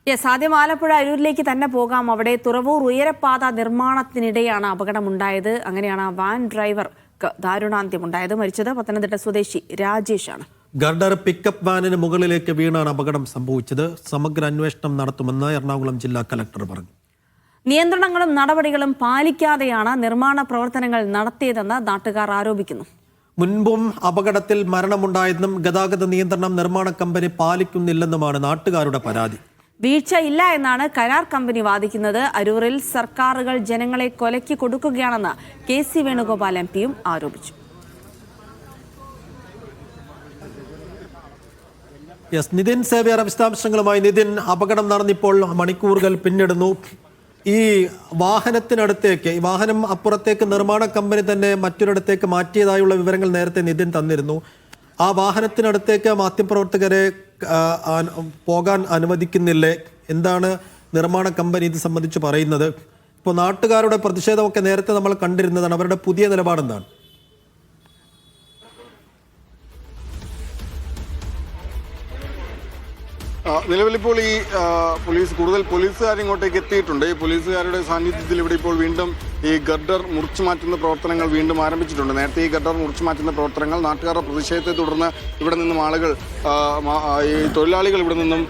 ആദ്യം ആലപ്പുഴ അരൂരിലേക്ക് തന്നെ പോകാം. അവിടെ തുറവൂർ ഉയരപ്പാത നിർമ്മാണത്തിനിടെയാണ് അപകടമുണ്ടായത്. അങ്ങനെയാണ് വാൻ ഡ്രൈവർക്ക് ദാരുണാന്ത്യമുണ്ടായത്. മരിച്ചത് പത്തനംതിട്ട സ്വദേശി രാജേഷാണ്. ഗർഡർ പിക്കപ്പ് വാനിന് മുകളിലേക്ക് വീണാണ് അപകടം സംഭവിച്ചത്. സമഗ്ര അന്വേഷണം നടത്തുമെന്ന് എറണാകുളം ജില്ലാ കലക്ടർ പറഞ്ഞു. നിയന്ത്രണങ്ങളും നടപടികളും പാലിക്കാതെയാണ് നിർമ്മാണ പ്രവർത്തനങ്ങൾ നടത്തിയതെന്ന് നാട്ടുകാർ ആരോപിക്കുന്നു. മുൻപും അപകടത്തിൽ മരണമുണ്ടായെന്നും ഗതാഗത നിയന്ത്രണം നിർമ്മാണ കമ്പനി പാലിക്കുന്നില്ലെന്നുമാണ് നാട്ടുകാരുടെ പരാതി. വീഴ്ചയില്ല എന്നാണ് കരാർ കമ്പനി വാദിക്കുന്നത്. അരൂരിൽ സർക്കാരുകൾ ജനങ്ങളെ കൊലയ്ക്ക് കൊടുക്കുകയാണെന്ന് KC വേണുഗോപാൽ MP ആരോപിച്ചു. നിതിൻ സേവ്യർ വിശദാംശങ്ങളുമായി. നിതിൻ, അപകടം നടന്നിപ്പോൾ മണിക്കൂറുകൾ പിന്നിടുന്നു. ഈ വാഹനത്തിനടുത്തേക്ക്, ഈ വാഹനം അപ്പുറത്തേക്ക് നിർമ്മാണ കമ്പനി തന്നെ മറ്റൊരിടത്തേക്ക് മാറ്റിയതായുള്ള വിവരങ്ങൾ നേരത്തെ നിതിൻ തന്നിരുന്നു. ആ വാഹനത്തിനടുത്തേക്ക് മാധ്യമപ്രവർത്തകരെ പോകാൻ അനുവദിക്കുന്നില്ലേ? എന്താണ് നിർമ്മാണ കമ്പനി ഇത് സംബന്ധിച്ച് പറയുന്നത്? ഇപ്പോൾ നാട്ടുകാരുടെ പ്രതിഷേധമൊക്കെ നേരത്തെ നമ്മൾ കണ്ടിരുന്നതാണ്. അവരുടെ പുതിയ നിലപാടെന്താണ്? നിലവിലിപ്പോൾ ഈ കൂടുതൽ പോലീസുകാർ ഇങ്ങോട്ടേക്ക് എത്തിയിട്ടുണ്ട്. ഈ പോലീസുകാരുടെ സാന്നിധ്യത്തിൽ ഇവിടെ ഇപ്പോൾ വീണ്ടും ഈ ഗർഡർ മുറിച്ചു മാറ്റുന്ന പ്രവർത്തനങ്ങൾ വീണ്ടും ആരംഭിച്ചിട്ടുണ്ട്. നേരത്തെ ഈ ഗർഡർ മുറിച്ചു മാറ്റുന്ന പ്രവർത്തനങ്ങൾ നാട്ടുകാരുടെ പ്രതിഷേധത്തെ തുടർന്ന് ഇവിടെ നിന്നും ആളുകൾ, ഈ തൊഴിലാളികൾ ഇവിടെ നിന്നും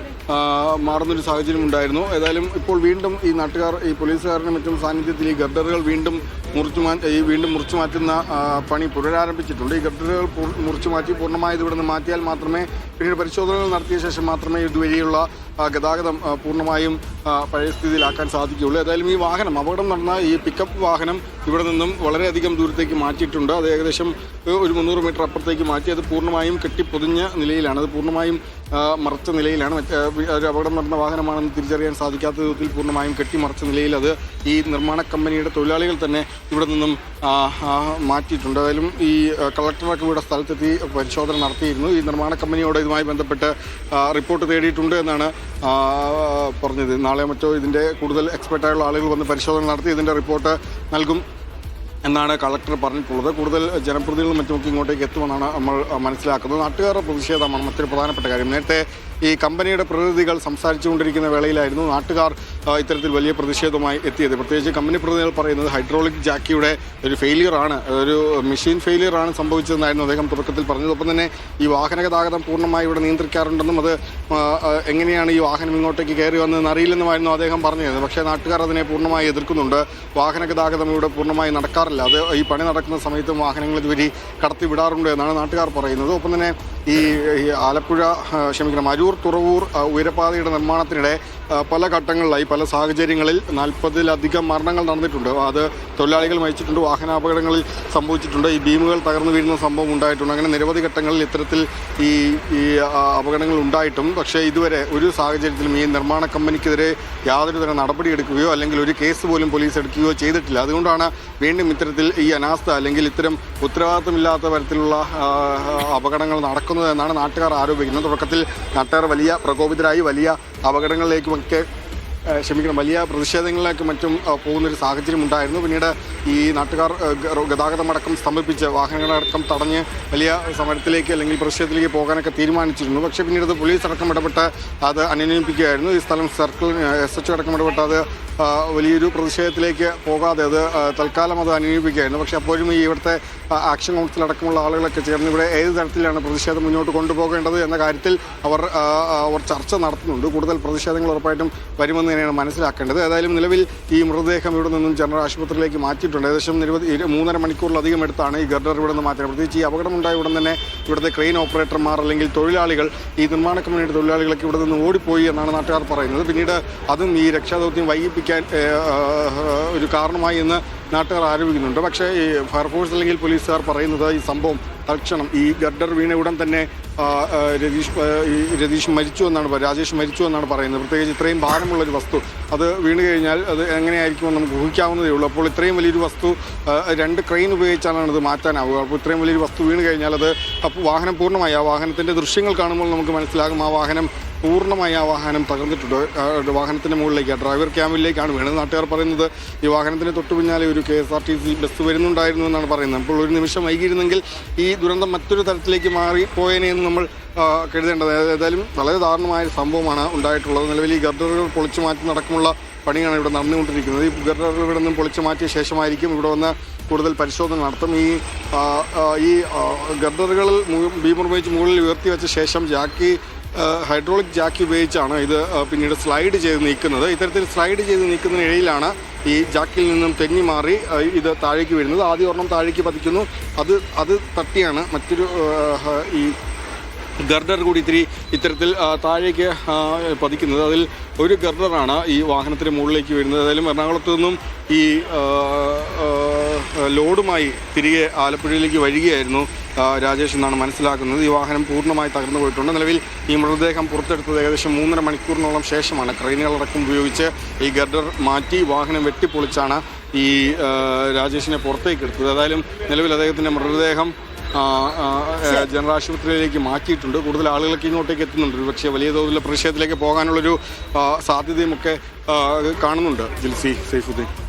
മാറുന്നൊരു സാഹചര്യം ഉണ്ടായിരുന്നു. ഏതായാലും ഇപ്പോൾ വീണ്ടും ഈ നാട്ടുകാർ, ഈ പോലീസുകാരുടെ മറ്റും സാന്നിധ്യത്തിൽ ഈ ഗർഡറുകൾ വീണ്ടും മുറിച്ചു മാറ്റുന്ന പണി പുനരാരംഭിച്ചിട്ടുണ്ട്. ഈ ഗർഡറുകൾ മുറിച്ചു മാറ്റി പൂർണ്ണമായത് ഇവിടെ നിന്ന് മാറ്റിയാൽ മാത്രമേ, പിന്നീട് പരിശോധനകൾ നടത്തിയ ശേഷം മാത്രമേ ഇതുവഴിയുള്ള ഗതാഗതം പൂർണ്ണമായും പഴയ സ്ഥിതിയിലാക്കാൻ സാധിക്കുകയുള്ളൂ. ഏതായാലും ഈ വാഹനം, അപകടം നടന്ന ഈ പിക്കപ്പ് വാഹനം ഇവിടെ നിന്നും വളരെയധികം ദൂരത്തേക്ക് മാറ്റിയിട്ടുണ്ട്. അത് ഏകദേശം ഒരു 300 മീറ്റർ അപ്പുറത്തേക്ക് മാറ്റി. അത് പൂർണ്ണമായും കെട്ടിപ്പൊതിഞ്ഞ നിലയിലാണ്, അത് പൂർണ്ണമായും മറച്ച നിലയിലാണ്. ഒരു അപകടം നടന്ന വാഹനമാണെന്ന് തിരിച്ചറിയാൻ സാധിക്കാത്ത വിധത്തിൽ പൂർണ്ണമായും കെട്ടിമറച്ച നിലയിൽ അത് ഈ നിർമ്മാണ കമ്പനിയുടെ തൊഴിലാളികൾ തന്നെ ഇവിടെ നിന്നും മാറ്റിയിട്ടുണ്ട്. ഏതായാലും ഈ കളക്ടറൊക്കെ ഇവിടെ സ്ഥലത്തെത്തി പരിശോധന നടത്തിയിരുന്നു. ഈ നിർമ്മാണ കമ്പനിയോട് ഇതുമായി ബന്ധപ്പെട്ട് റിപ്പോർട്ട് തേടിയിട്ടുണ്ട് എന്നാണ് പറഞ്ഞത്. നാളെ മറ്റോ ഇതിൻ്റെ കൂടുതൽ എക്സ്പെർട്ടായുള്ള ആളുകൾ വന്ന് പരിശോധന നടത്തി ഇതിൻ്റെ റിപ്പോർട്ട് നൽകും എന്നാണ് കളക്ടർ പറഞ്ഞിട്ടുള്ളത്. കൂടുതൽ ജനപ്രതിനിധികളും മറ്റുമൊക്കെ ഇങ്ങോട്ടേക്ക് എത്തുമെന്നാണ് നമ്മൾ മനസ്സിലാക്കുന്നത്. നാട്ടുകാരുടെ പ്രതിഷേധമാണ് മറ്റൊരു പ്രധാനപ്പെട്ട കാര്യം. നേരത്തെ ഈ കമ്പനിയുടെ പ്രതിനിധികൾ സംസാരിച്ചുകൊണ്ടിരിക്കുന്ന വേളയിലായിരുന്നു നാട്ടുകാർ ഇത്തരത്തിൽ വലിയ പ്രതിഷേധവുമായി എത്തിയത്. പ്രത്യേകിച്ച് കമ്പനി പ്രതിനിധികൾ പറയുന്നത് ഹൈഡ്രോളിക് ജാക്കിയുടെ ഒരു ഫെയിലിയറാണ്, ഒരു മെഷീൻ ഫെയിലിയറാണ് സംഭവിച്ചതെന്നായിരുന്നു അദ്ദേഹം തുടക്കത്തിൽ പറഞ്ഞത്. ഒപ്പം തന്നെ ഈ വാഹന ഗതാഗതം പൂർണ്ണമായി ഇവിടെ നിയന്ത്രിക്കാറുണ്ടെന്നും അത് എങ്ങനെയാണ് ഈ വാഹനം ഇങ്ങോട്ടേക്ക് കയറി വന്നതെന്ന് അറിയില്ലെന്നുമായിരുന്നു അദ്ദേഹം പറഞ്ഞത്. പക്ഷേ നാട്ടുകാർ അതിനെ പൂർണ്ണമായി എതിർക്കുന്നുണ്ട്. വാഹന ഗതാഗതം ഇവിടെ പൂർണ്ണമായി നടക്കാറില്ല. അത് ഈ പണി നടക്കുന്ന സമയത്തും വാഹനങ്ങൾ ഇതുവഴി കടത്തി വിടാറുണ്ട് എന്നാണ് നാട്ടുകാർ പറയുന്നത്. ഒപ്പം തന്നെ ഈ അരൂർ തുറവൂർ ഉയരപ്പാതയുടെ നിർമ്മാണത്തിനിടെ പല ഘട്ടങ്ങളിലായി, പല സാഹചര്യങ്ങളിൽ 40-ലധികം മരണങ്ങൾ നടന്നിട്ടുണ്ട്. അത് തൊഴിലാളികൾ മരിച്ചിട്ടുണ്ട്, വാഹനാപകടങ്ങളിൽ സംഭവിച്ചിട്ടുണ്ട്, ഈ ബീമുകൾ തകർന്നു വീഴുന്ന സംഭവം ഉണ്ടായിട്ടുണ്ട്. അങ്ങനെ നിരവധി ഘട്ടങ്ങളിൽ ഇത്തരത്തിൽ ഈ അപകടങ്ങൾ ഉണ്ടായിട്ടും പക്ഷേ ഇതുവരെ ഒരു സാഹചര്യത്തിലും ഈ നിർമ്മാണ കമ്പനിക്കെതിരെ യാതൊരു തരം നടപടിയെടുക്കുകയോ അല്ലെങ്കിൽ ഒരു കേസ് പോലും പോലീസ് എടുക്കുകയോ ചെയ്തിട്ടില്ല. അതുകൊണ്ടാണ് വീണ്ടും ഇത്തരത്തിൽ ഈ അനാസ്ഥ അല്ലെങ്കിൽ ഇത്തരം ഉത്തരവാദിത്തമില്ലാത്ത തരത്തിലുള്ള അപകടങ്ങൾ നടക്കുന്നത് എന്നാണ് നാട്ടുകാർ ആരോപിക്കുന്നത്. തുടക്കത്തിൽ നാട്ടുകാർ വലിയ പ്രകോപിതരായി വലിയ അപകടങ്ങളിലേക്കുമൊക്കെ വലിയ പ്രതിഷേധങ്ങളിലേക്കും മറ്റും പോകുന്നൊരു സാഹചര്യം ഉണ്ടായിരുന്നു. പിന്നീട് ഈ നാട്ടുകാർ ഗതാഗതമടക്കം സ്തംഭിപ്പിച്ച് വാഹനങ്ങളടക്കം തടഞ്ഞ് വലിയ സമരത്തിലേക്ക് അല്ലെങ്കിൽ പ്രതിഷേധത്തിലേക്ക് പോകാനൊക്കെ തീരുമാനിച്ചിരുന്നു. പക്ഷേ പിന്നീട് പോലീസ് അടക്കം ഇടപെട്ട് അത് അനുനയിപ്പിക്കുകയായിരുന്നു. ഈ സ്ഥലം സർക്കിൾ SHO അടക്കം ഇടപെട്ട് അത് വലിയൊരു പ്രതിഷേധത്തിലേക്ക് പോകാതെ അത് തൽക്കാലം അത് അനുനയിപ്പിക്കുകയായിരുന്നു. പക്ഷേ അപ്പോഴും ഈ ഇവിടുത്തെ ആക്ഷൻ കൗൺസിൽ അടക്കമുള്ള ആളുകളൊക്കെ ചേർന്ന് ഇവിടെ ഏത് തരത്തിലാണ് പ്രതിഷേധം മുന്നോട്ട് കൊണ്ടുപോകേണ്ടത് എന്ന കാര്യത്തിൽ അവർ ചർച്ച നടത്തുന്നുണ്ട്. കൂടുതൽ പ്രതിഷേധങ്ങൾ ഉറപ്പായിട്ടും വരുമെന്ന് തന്നെയാണ് മനസ്സിലാക്കേണ്ടത്. ഏതായാലും നിലവിൽ ഈ മൃതദേഹം ഇവിടെ നിന്നും ജനറൽ ആശുപത്രിയിലേക്ക് മാറ്റിയിട്ടുണ്ട്. ഏകദേശം 3.5 മണിക്കൂറിലധികം എടുത്താണ് ഈ ഗർഡർ ഇവിടെ നിന്ന് മാറ്റുന്നത്. പ്രത്യേകിച്ച് ഈ അപകടമുണ്ടായ ഉടൻ തന്നെ ഇവിടുത്തെ ക്രെയിൻ ഓപ്പറേറ്റർമാർ അല്ലെങ്കിൽ തൊഴിലാളികൾ, ഈ നിർമ്മാണ കമ്പനിയുടെ തൊഴിലാളികളൊക്കെ ഇവിടെ നിന്ന് ഓടിപ്പോയി എന്നാണ് നാട്ടുകാർ പറയുന്നത്. പിന്നീട് അതും ഈ രക്ഷാദൗത്യം വൈകിപ്പിക്കാൻ ഒരു കാരണമായി എന്ന് നാട്ടുകാർ ആരോപിക്കുന്നുണ്ട്. പക്ഷേ ഈ ഫയർഫോഴ്സ് അല്ലെങ്കിൽ പോലീസുകാർ പറയുന്നത് ഈ സംഭവം തൽക്ഷണം ഈ ഗർഡർ വീണ ഉടൻ തന്നെ രാജേഷ് മരിച്ചു എന്നാണ് പറയുന്നത്. പ്രത്യേകിച്ച് ഇത്രയും ഭാരമുള്ളൊരു വസ്തു അത് വീണ് കഴിഞ്ഞാൽ അത് എങ്ങനെയായിരിക്കുമെന്ന് നമുക്ക് ഊഹിക്കാവുന്നതേ ഉള്ളൂ. അപ്പോൾ ഇത്രയും വലിയൊരു വസ്തു 2 ക്രെയിൻ ഉപയോഗിച്ചാണ് അത് മാറ്റാനാവുക. അപ്പോൾ ഇത്രയും വലിയൊരു വസ്തു വീണ് കഴിഞ്ഞാൽ അത് വാഹനം പൂർണ്ണമായി, ആ വാഹനത്തിൻ്റെ ദൃശ്യങ്ങൾ കാണുമ്പോൾ നമുക്ക് മനസ്സിലാകും ആ വാഹനം പൂർണ്ണമായി തകർന്നിട്ടുണ്ട്. വാഹനത്തിൻ്റെ മുകളിലേക്ക്, ഡ്രൈവർ ക്യാബിനിലേക്കാണ് വീണത്. നാട്ടുകാർ പറയുന്നത് ഈ വാഹനത്തിന് തൊട്ടു പിന്നാലെ ഒരു KSRTC ബസ് വരുന്നുണ്ടായിരുന്നു എന്നാണ് പറയുന്നത്. അപ്പോൾ ഒരു നിമിഷം വൈകിയിരുന്നെങ്കിൽ ഈ ദുരന്തം മറ്റൊരു തരത്തിലേക്ക് മാറിപ്പോയേനെ എന്ന് നമ്മൾ കരുതേണ്ടത്. ഏതായാലും വളരെ ദാരുണമായ ഒരു സംഭവമാണ് ഉണ്ടായിട്ടുള്ളത്. നിലവിൽ ഈ ഗർഡറുകൾ പൊളിച്ചു മാറ്റി നടക്കമുള്ള പണിയാണ് ഇവിടെ നടന്നുകൊണ്ടിരിക്കുന്നത്. ഈ ഗർഡറുകൾ ഇവിടെ നിന്നും പൊളിച്ചു മാറ്റിയ ശേഷമായിരിക്കും ഇവിടെ വന്ന് കൂടുതൽ പരിശോധന നടത്തും. ഈ ഗർഡറുകളിൽ ബീം നിർമ്മിച്ച് മുകളിൽ ഉയർത്തി വെച്ച ശേഷം ഹൈഡ്രോളിക് ജാക്കി ഉപയോഗിച്ചാണ് ഇത് പിന്നീട് സ്ലൈഡ് ചെയ്ത് നീക്കുന്നത്. ഇത്തരത്തിൽ സ്ലൈഡ് ചെയ്ത് നീക്കുന്നതിനിടയിലാണ് ഈ ജാക്കിൽ നിന്നും തെന്നി മാറി ഇത് താഴേക്ക് വീഴുന്നത്. ആദ്യം ഒരെണ്ണം താഴേക്ക് പതിക്കുന്നു, അത് തട്ടിയാണ് മറ്റൊരു ഈ ഗർഡർ കൂടി ഇത്തരത്തിൽ താഴേക്ക് പതിക്കുന്നത്. അതിൽ ഒരു ഗർഡറാണ് ഈ വാഹനത്തിന് മുകളിലേക്ക് വീഴുന്നത്. ഏതായാലും എറണാകുളത്ത് നിന്നും ഈ ലോഡുമായി തിരികെ ആലപ്പുഴയിലേക്ക് വരികയായിരുന്നു രാജേഷ് എന്നാണ് മനസ്സിലാക്കുന്നത്. ഈ വാഹനം പൂർണ്ണമായി തകർന്നു പോയിട്ടുണ്ട്. നിലവിൽ ഈ മൃതദേഹം പുറത്തെടുത്തത് ഏകദേശം 3.5 മണിക്കൂറിനോളം ശേഷമാണ്. ക്രെയിനുകളടക്കം ഉപയോഗിച്ച് ഈ ഗർഡർ മാറ്റി വാഹനം വെട്ടിപ്പൊളിച്ചാണ് ഈ രാജേഷിനെ പുറത്തേക്ക് എടുത്തത്. ഏതായാലും നിലവിൽ അദ്ദേഹത്തിൻ്റെ മൃതദേഹം ജനറൽ ആശുപത്രിയിലേക്ക് മാറ്റിയിട്ടുണ്ട്. കൂടുതൽ ആളുകളൊക്കെ ഇങ്ങോട്ടേക്ക് എത്തുന്നുണ്ട്. പക്ഷേ വലിയ തോതിലുള്ള പ്രതിഷേധത്തിലേക്ക് പോകാനുള്ളൊരു സാധ്യതയുമൊക്കെ കാണുന്നുണ്ട്. ജിൽസി, സൈഫുദ്ദീൻ.